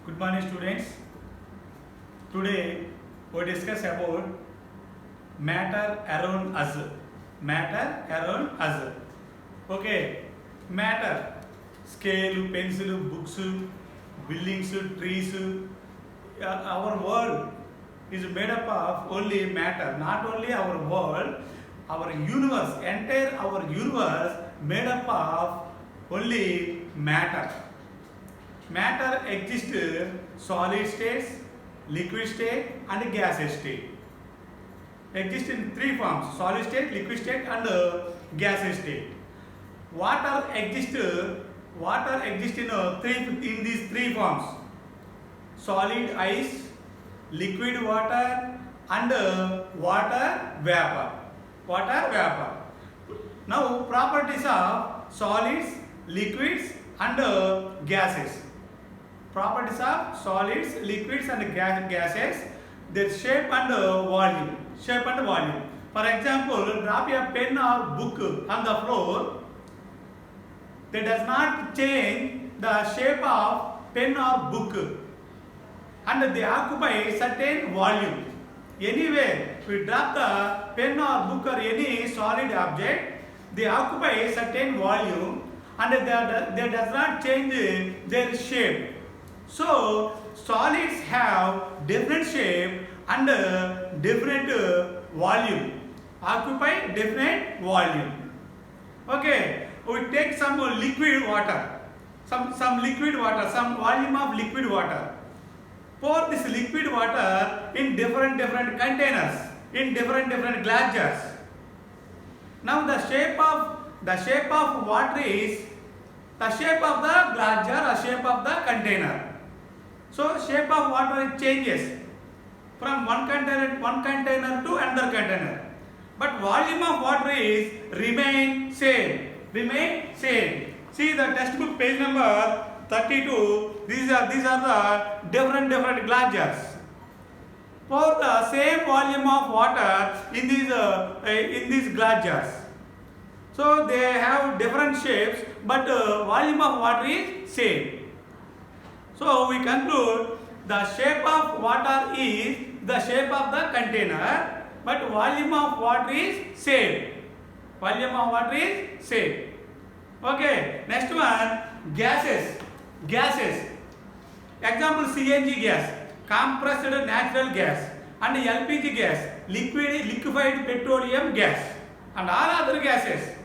Good morning, students. Today we discuss about matter around us. Matter around us. Okay, matter. Scale, pencil, books, buildings, trees. Our world is made up of only matter. Not only our world, our universe, entire our universe made up of only matter. Matter exists solid states, liquid state and gaseous state. Exist in three forms: solid state, liquid state and gaseous state. Water exists in these three forms: solid ice, liquid water and water vapor. Now properties of solids, liquids and gases. Properties of solids, liquids and gases, their shape and volume. For example, drop a pen or book on the floor. That does not change the shape of pen or book, and they occupy certain volume. Anywhere we drop the pen or book or any solid object, they occupy certain volume and they does not change their shape. So solids have different shape and different volume, occupy different volume. Okay, we take some liquid water, some volume of liquid water. Pour this liquid water in different containers, in different glass jars. Now the shape of water is the shape of the glass jar or shape of the container. So shape of water changes from one container to another container, but volume of water is remain same. See the textbook page number 32. These are the different glass jars. Pour the same volume of water in these glass jars. So they have different shapes, but volume of water is same. So we conclude the shape of water is the shape of the container, but volume of water is same. Okay, next one, gases. Example, CNG gas, compressed natural gas, and LPG gas, liquefied petroleum gas, and all other gases.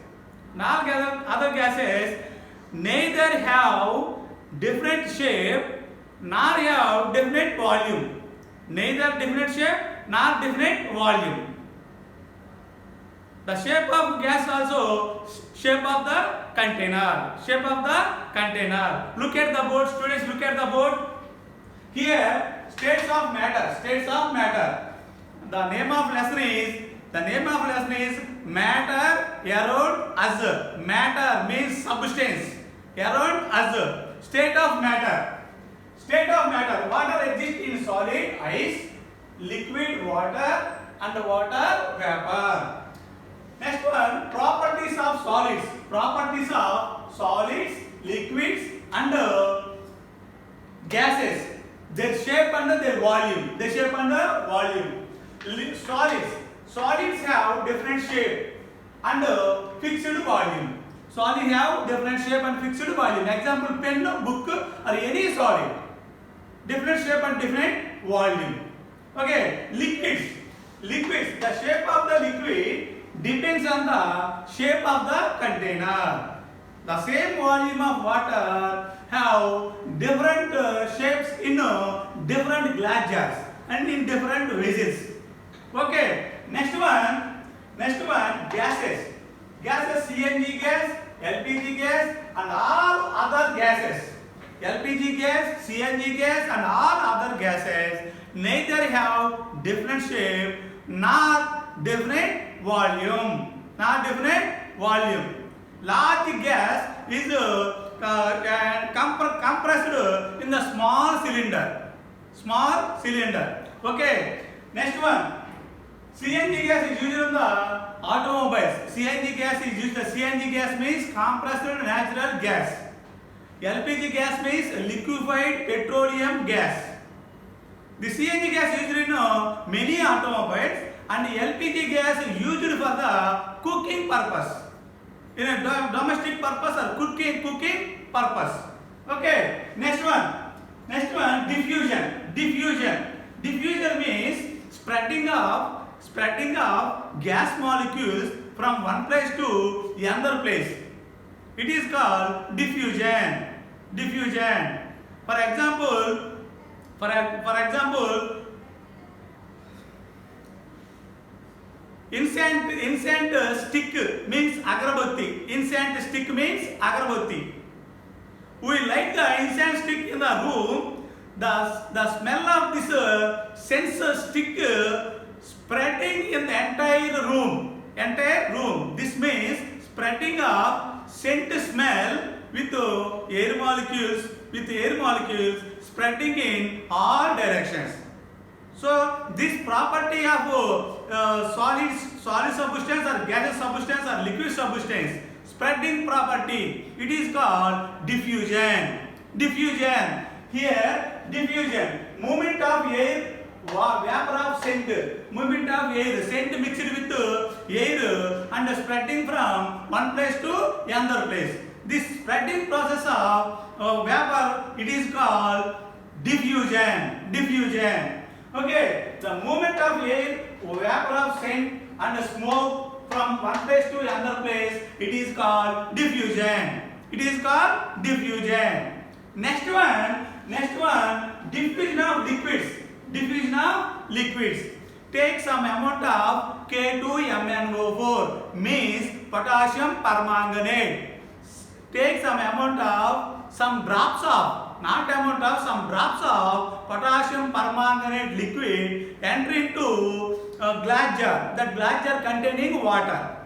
Neither have different shape nor have different volume. The shape of gas also shape of the container. Look at the board, students. Look at the board. Here, states of matter. The name of lesson is matter around us. Matter means substance. Around us. State of matter. Water exists in solid ice, liquid water and water vapor. Next one, properties of solids, liquids and gases. Their shape and their volume. Solids have different shape and fixed volume. Example, pen, book or any solid. Different shape and different volume. Okay, liquids. The shape of the liquid depends on the shape of the container. The same volume of water have different shapes in different glass jars and in different vessels. Okay, next one, gases. CNG gas, LPG gas and all other gases. LPG gas, CNG gas and all other gases neither have different shape nor different volume. Large gas is compressed in the small cylinder. Okay, next one, CNG gas is used in the automobiles. CNG gas means compressed natural gas. LPG gas means liquefied petroleum gas. The CNG gas used in many automobiles, and LPG gas used for the cooking purpose, in a domestic purpose or cooking purpose. Okay, next one, diffusion. Diffusion means spreading of gas molecules from one place to another place. It is called diffusion. For example, incense stick means agarbatti. Incense stick means agarbatti. We light the incense stick in the room. The smell of this censer stick spreading in the entire room. This means spreading of scent smell with air molecules spreading in all directions. So this property of solid substance or gaseous substance or liquid substance, spreading property, it is called diffusion. Here diffusion, movement of air, vapor of scent, movement of air, scent mixed with air and spreading from one place to another place. This spreading process of vapor, it is called diffusion. Okay, the movement of air, vapor of scent and smoke from one place to another place, it is called diffusion. Next one, diffusion of liquids. Take some amount of K2MnO4 means potassium permanganate. Take some drops of potassium permanganate liquid, enter into a glass jar. That glass jar containing water.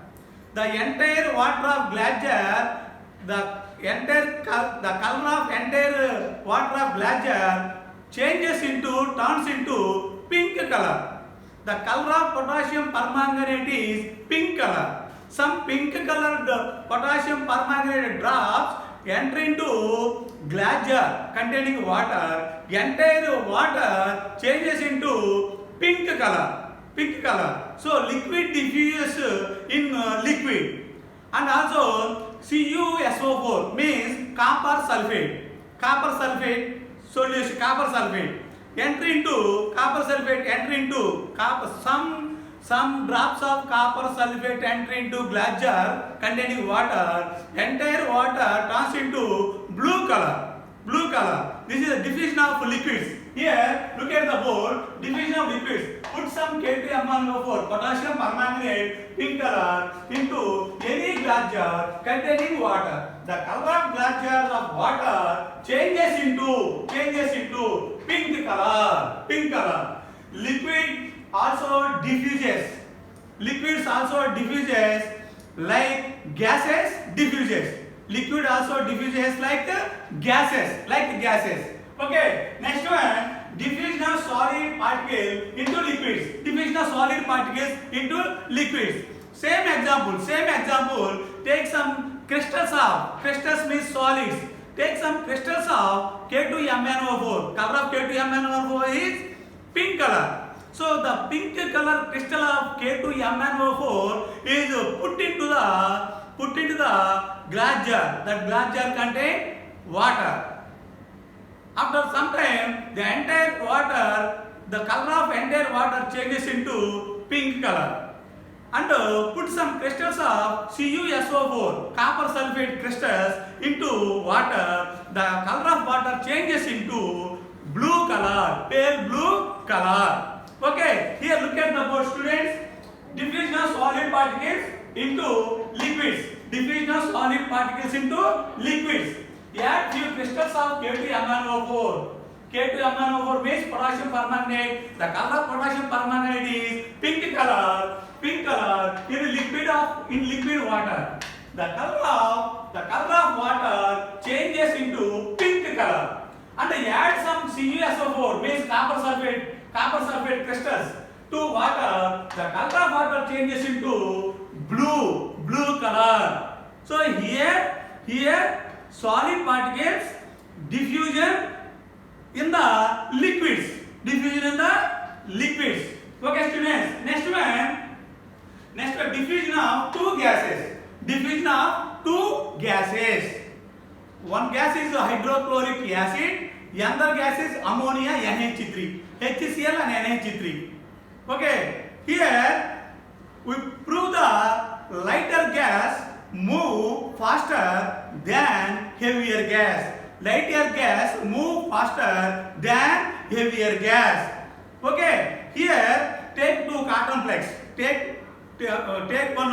The entire water of glass jar, the color of entire water of glass jar turns into pink color. The color of potassium permanganate is pink color. Some pink colored potassium permanganate drops enter into glass jar containing water. Entire water changes into pink color. So liquid diffuses in liquid. And also CuSO4 means copper sulfate solution. Enter into some drops of copper sulfate enter into glass jar containing water. Entire water turns into blue color. This is the diffusion of liquids. Here, look at the board. Diffusion of liquids. Put some K2MnO4, potassium permanganate, pink color, into any glass jar containing water. The color of glass jar of water changes into pink color. Liquid also diffuses. Liquids also diffuses like gases diffuses. Liquid also diffuses like gases. Okay, next one, diffusion of solid particles into liquids. Same example. Take some crystals means solids. Take some crystals of K2MnO4. Color of K2MnO4 is pink color. So the pink color crystal of K2MnO4 is put into the glass jar. That glass jar contains water. After some time, the color of entire water changes into pink color. And put some crystals of CuSO4, copper sulfate crystals, into water. The color of water changes into blue color, pale blue color. Okay, here look at the board, students. Diffusion of solid particles into liquids. Add few crystals of K2MnO4. K2MnO4 means potassium permanganate. The color of potassium permanganate is pink color in liquid water. The color of water changes into pink color. And add some CuSO4 means copper sulfate crystals to water. The color of water changes into blue color. So here solid particles diffusion in the liquids. Diffusion in the liquids. Okay, students. Next one, diffusion of two gases. Diffusion of two gases. One gas is hydrochloric acid. The other gas is ammonia NH3, HCl and NH3. Okay. Here we prove the lighter gas move faster than heavier gas. Lighter gas move faster than heavier gas. Okay. Here take two cotton plates. Take one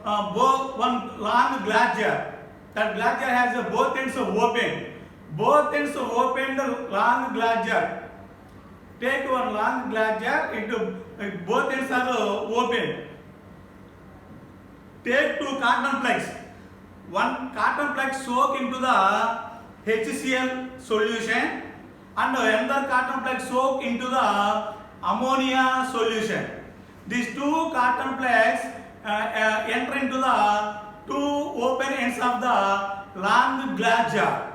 long glass jar. That glass jar has both ends open. Both ends open the long glass jar. Take one long glass jar. Both ends are open. Take two cotton plates. One cotton plate soak into the HCl solution and another cotton plate soak into the ammonia solution. These two cotton plates enter into the two open ends of the long glass jar.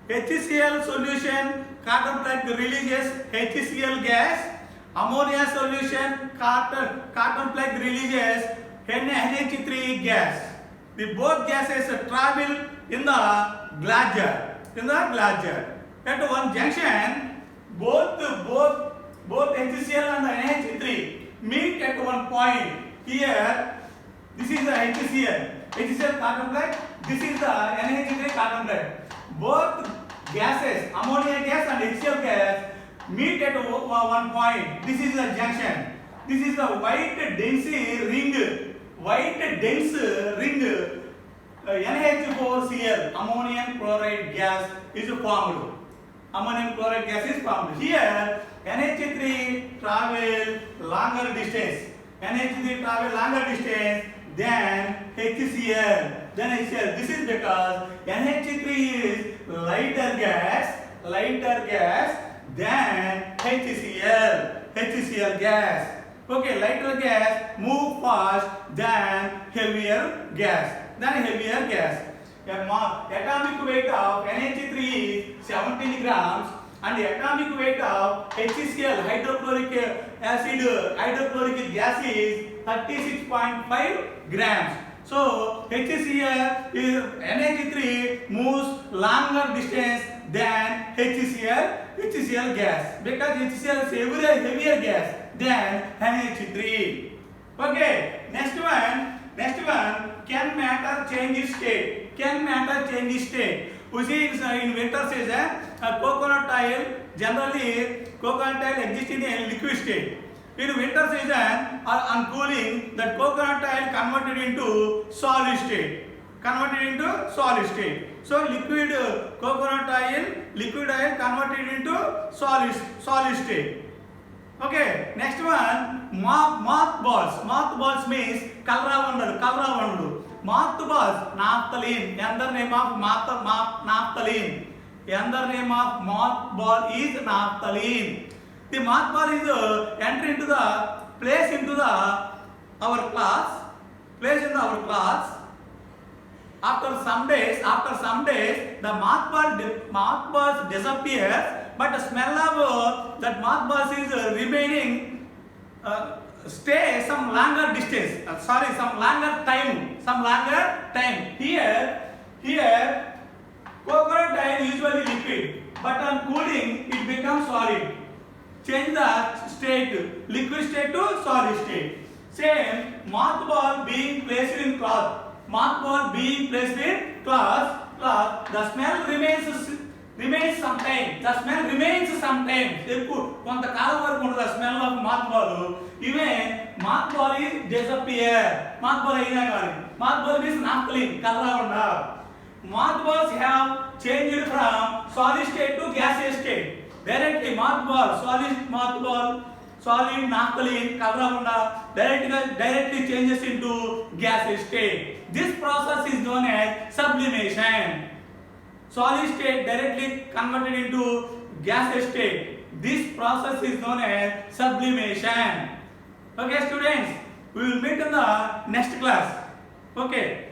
HCl solution cotton plate releases HCl gas. Ammonia solution cotton plate releases NH3 gas. The both gases travel in the glass jar. At one junction, both HCl and NH3 meet at one point. Here, this is the HCl cotton plate. This is the NH3 cotton plate. Both gases, ammonia gas and HCl gas, meet at one point. This is the junction. This is the white dense ring. NH4Cl, ammonium chloride gas, is formed. Ammonium chloride gas is formed. Here, NH3 travel longer distance. NH3 travel longer distance than HCl. This is because NH3 is lighter gas than HCl gas. Okay, lighter gas move fast than heavier gas. Atomic weight of NH3 is 17 grams and the atomic weight of HCl hydrochloric gas is 36.5 grams. So HCl is NH3 moves longer distance than HCl gas because HCl is heavier gas than NH3. Okay, next one, can matter change state? We see in winter season, coconut oil, generally coconut oil exists in a liquid state. In winter season or on cooling, that coconut oil converted into solid state. So liquid coconut oil converted into solid state. Okay, next one, mothballs means kalravandu. Mothballs, naphthalene. Another name of naphthalene. Another name of mothball is naphthalene. The mothball is enter into the place into our class. After some days, the mothballs disappears, but the smell of that mothballs is remaining. Stay some longer distance. Some longer time. Here, coconut oil usually liquid, but on cooling it becomes solid. Change the state, liquid state to solid state. Same, mothball being placed in cloth. The smell remains sometime. కొంతకాలం వరకు ఉంటుంది the smell of mothball. Even mothball is disappear. Mothball అయినా కానీ. Mothball means naphthalene, కలరాకుండా. Mothballs have changed from solid state to gaseous state. Directly solid naphthalene కలరాకుండా directly changes into gaseous state. This process is known as sublimation. Solid state directly converted into gaseous state. This process is known as sublimation. Okay, students, we will meet in the next class. Okay.